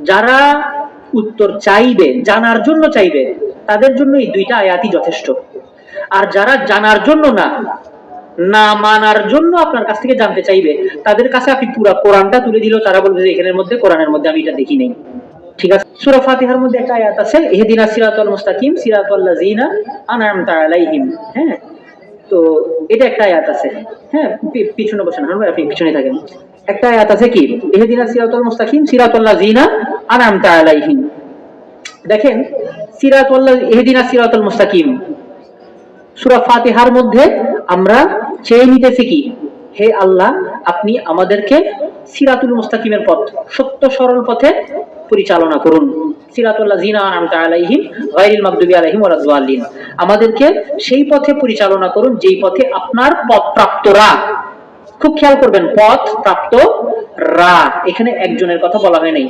যারা উত্তর চাইবে, জানার জন্য চাইবে, তাদের জন্য এই দুইটা আয়াতই যথেষ্ট। আর যারা জানার জন্য না, না মানার জন্য আপনার কাছ থেকে জানতে চাইবে, তাদের কাছে আপনি পুরো কোরআনটা তুলে দিলেও তারা বলবে যে এখানের মধ্যে, কোরআনের মধ্যে আমি এটা দেখি নাই। ঠিক আছে, সূরা ফাতিহার মধ্যে একটা আয়াত আছে, ইহদিনাস সিরাতাল মুস্তাকিম সিরাতাল লাযিনা আনআমতা আলাইহিম। হ্যাঁ, তো এটা একটা আয়াত আছে। হ্যাঁ, পিছনে বসেন, হ্যাঁ আপনি পিছনে থাকেন। একটা আয়াত আছে কি, ইহদিনাস সিরাতাল মুস্তাকিম সিরাতাল লাযিনা আনআমতা আলাইহিম। দেখেন, ইহদিনাস সিরাতাল মুস্তাকিম সূরা ফাতিহার মধ্যে আমরা চেয়ে নিতেছি কি, হে আল্লাহ আপনি আমাদেরকে সিরাতুল মুস্তাকিমের পথ, সত্য সরল পথে পরিচালনা করুন। সিরাতুল লাযিনা আনআমতা আলাইহিম গায়রিল মাগদুবি আলাইহিম ওয়ালাদ দাল্লিন, আমাদেরকে সেই পথে পরিচালনা করুন যেই পথে আপনার পথ প্রাপ্তরা। খুব খেয়াল করবেন, পথ প্রাপ্ত রা, এখানে একজনের কথা বলা হয় নাই,